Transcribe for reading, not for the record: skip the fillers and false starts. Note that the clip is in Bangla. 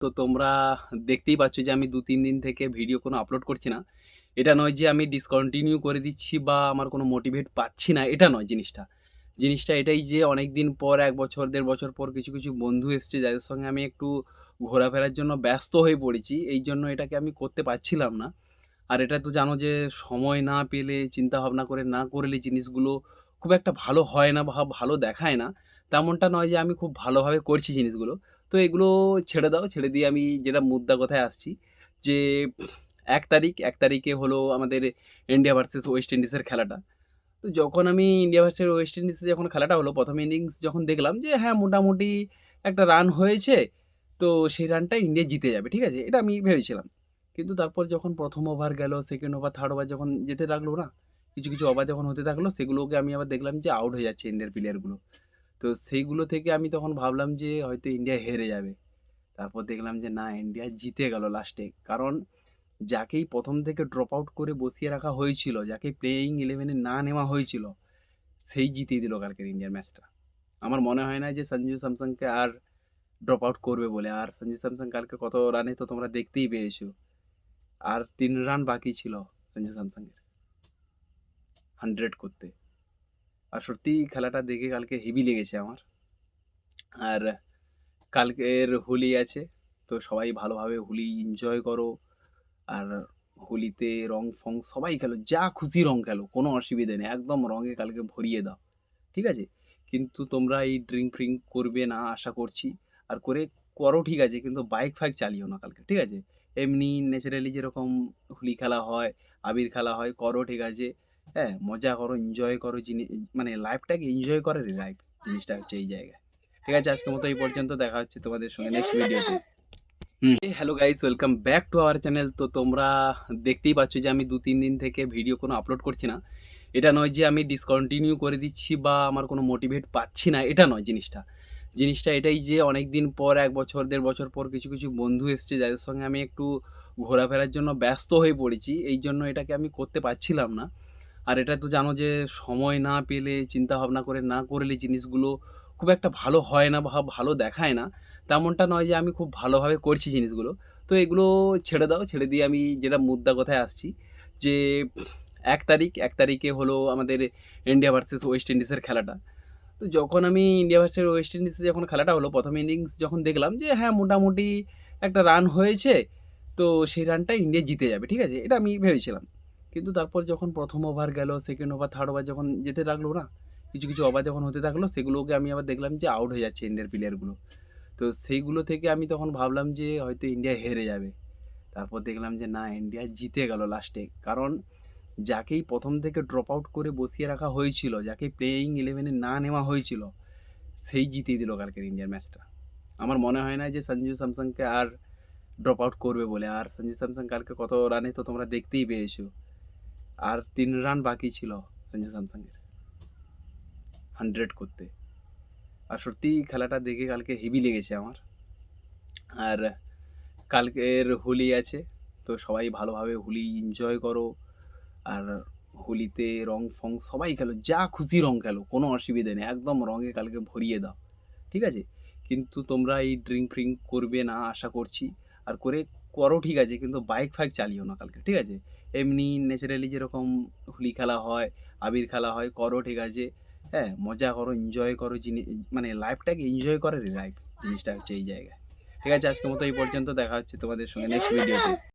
তো তোমরা দেখতেই পাচ্ছ যে আমি ২-৩ দিন থেকে ভিডিও কোনো আপলোড করছি না। এটা নয় যে আমি ডিসকন্টিনিউ করে দিচ্ছি বা আমার কোনো মোটিভেট পাচ্ছি না, এটা নয় জিনিসটা। জিনিসটা এটাই যে অনেকদিন পর ১ বছর, ১.৫ বছর পর কিছু বন্ধু এসছে যাদের সঙ্গে আমি একটু ঘোরাফেরার জন্য ব্যস্ত হয়ে পড়েছি। এইজন্য এটাকে আমি করতে পারছিলাম না। আর এটা তো জানো যে সময় না পেলে, চিন্তাভাবনা করে না করলে জিনিসগুলো খুব একটা ভালো হয় না বা ভালো দেখায় না। তেমনটা নয় যে আমি খুব ভালোভাবে করছি জিনিসগুলো। তো এগুলো ছেড়ে দাও। ছেড়ে দিয়ে আমি যেটা মুদ্রা কথায় আসছি যে ১ তারিখে হলো আমাদের ইন্ডিয়া ভার্সেস ওয়েস্ট ইন্ডিজের খেলাটা। তো যখন আমি ইন্ডিয়া ভার্সেস ওয়েস্ট ইন্ডিজে যখন খেলাটা হলো ১ম ইনিংস যখন দেখলাম যে হ্যাঁ, মোটামুটি একটা রান হয়েছে। তো সেই রানটা ইন্ডিয়া জিতে যাবে। ঠিক আছে? এটা আমি ভেবেছিলাম। কিন্তু তারপর যখন ১ম ওভার গেল, 2nd ওভার, 3rd ওভার যখন যেতে লাগলো না? কিছু ওভার যখন হতে থাকলো সেগুলোকে আমি আবার দেখলাম যে আউট হয়ে যাচ্ছে ইন্ডিয়ার প্লেয়ারগুলো। তো সেইগুলো থেকে আমি তখন ভাবলাম যে হয়তো ইন্ডিয়া হেরে যাবে। তারপর দেখলাম যে না, ইন্ডিয়া জিতে গেল লাস্টে। কারণ যাকেই ১ম থেকে ড্রপ আউট করে বসিয়ে রাখা হয়েছিল, যাকে প্লেইং 11 এ না নেওয়া হয়েছিল, সেই জিতিয়ে দিল কালকের ইন্ডিয়ার ম্যাচটা। আমার মনে হয় না যে সঞ্জু স্যামসনকে আর ড্রপ আউট করবে বলে। আর সঞ্জু স্যামসন কালকে কত রানে তো তোমরা দেখতেই পেয়েছো। আর ৩ রান বাকি ছিল সঞ্জু স্যামসনের 100 করতে। আর সত্যিই খেলাটা দেখে কালকে হেভি লেগেছে আমার। আর কালকের হোলি আছে। তো সবাই ভালোভাবে হোলি এনজয় করো। আর হোলিতে রং-ফং সবাই খেলো। যা খুশি রং খেলো। কোনো অসুবিধে নেই। একদম রঙে কালকে ভরিয়ে দাও। ঠিক আছে? কিন্তু তোমরা এই ড্রিংক-ফ্রিংক করবে না আশা করছি। আর করো ঠিক আছে, কিন্তু বাইক-ফাইক চালিও না কালকে। ঠিক আছে? এমনি ন্যাচারালি যেরকম হোলি খেলা হয়, আবির খেলা হয়, করো ঠিক আছে। হ্যাঁ? মজা করো, এনজয় করো মানে লাইফটাকে এনজয় করারই লাইফ। জিনিসটা হচ্ছে এই জায়গায়। ঠিক আছে? আজকের মতো এই পর্যন্ত। দেখা হচ্ছে তোমাদের সঙ্গে নেক্সট ভিডিওতে। Hello guys, welcome back to our channel. তো তোমরা দেখতেই পাচ্ছ যে আমি ২-৩ দিন থেকে ভিডিও কোনো আপলোড করছি না। এটা নয় যে আমি ডিসকন্টিনিউ করে দিচ্ছি বা আমার কোনো মোটিভেট পাচ্ছি না, এটা নয় জিনিসটা। জিনিসটা এটাই যে অনেকদিন পর ১ বছর, ১.৫ বছর পর কিছু বন্ধু এসছে যাদের সঙ্গে আমি একটু ঘোরাফেরার জন্য ব্যস্ত হয়ে পড়েছি। এইজন্য এটাকে আমি করতে পারছিলাম না। আর এটা তো জানো যে সময় না পেলে, চিন্তাভাবনা করে না করলে জিনিসগুলো খুব একটা ভালো হয় না বা ভালো দেখায় না। তেমনটা নয় যে আমি খুব ভালোভাবে করছি জিনিসগুলো। তো এগুলো ছেড়ে দাও। ছেড়ে দিয়ে আমি যেটা মুদ্রা কথায় আসছি যে ১ তারিখে হলো আমাদের ইন্ডিয়া ভার্সেস ওয়েস্ট ইন্ডিজের খেলাটা। তো যখন আমি ইন্ডিয়া ভার্সেস ওয়েস্ট ইন্ডিজে যখন খেলাটা হলো ১ম ইনিংস যখন দেখলাম যে হ্যাঁ, মোটামুটি একটা রান হয়েছে। তো সেই রানটা ইন্ডিয়া জিতে যাবে। ঠিক আছে? এটা আমি ভেবেছিলাম। কিন্তু তারপর যখন ১ম ওভার গেল, 2nd ওভার, 3rd ওভার যখন যেতে লাগলো না? কিছু ওভার যখন হতে থাকলো সেগুলোকে আমি আবার দেখলাম যে আউট হয়ে যাচ্ছে ইন্ডিয়ার প্লেয়ারগুলো। তো সেইগুলো থেকে আমি তখন ভাবলাম যে হয়তো ইন্ডিয়া হেরে যাবে। তারপর দেখলাম যে না, ইন্ডিয়া জিতে গেল লাস্টে। কারণ যাকেই ১ম থেকে ড্রপ আউট করে বসিয়ে রাখা হয়েছিল, যাকে প্লেইং 11 এ না নেওয়া হয়েছিল, সেই জিতিয়ে দিল কালকের ইন্ডিয়ার ম্যাচটা। আমার মনে হয় না যে সঞ্জু স্যামসনকে আর ড্রপ আউট করবে বলে। আর সঞ্জু স্যামসন কালকে কত রানে তো তোমরা দেখতেই পেয়েছো। আর ৩ রান বাকি ছিল সঞ্জু স্যামসনের 100 করতে। আর সত্যিই খেলাটা দেখে কালকে হেভি লেগেছে আমার। আর কালকের হোলি আছে। তো সবাই ভালোভাবে হোলি এনজয় করো। আর হোলিতে রং-ফং সবাই খেলো। যা খুশি রং খেলো। কোনো অসুবিধে নেই। একদম রঙে কালকে ভরিয়ে দাও। ঠিক আছে? কিন্তু তোমরা এই ড্রিংক-ফ্রিংক করবে না আশা করছি। আর করো ঠিক আছে, কিন্তু বাইক-ফাইক চালিও না কালকে। ঠিক আছে? এমনি ন্যাচারালি যেরকম হোলি খেলা হয়, আবির খেলা হয়, করো ঠিক আছে। হ্যাঁ? মজা করো, এনজয় করো মানে লাইফটাকে এনজয় করারই লাইফ। জিনিসটা হচ্ছে এই জায়গায়। ঠিক আছে? আজকের মতো এই পর্যন্ত। দেখা হচ্ছে তোমাদের সঙ্গে নেক্সট ভিডিওতে।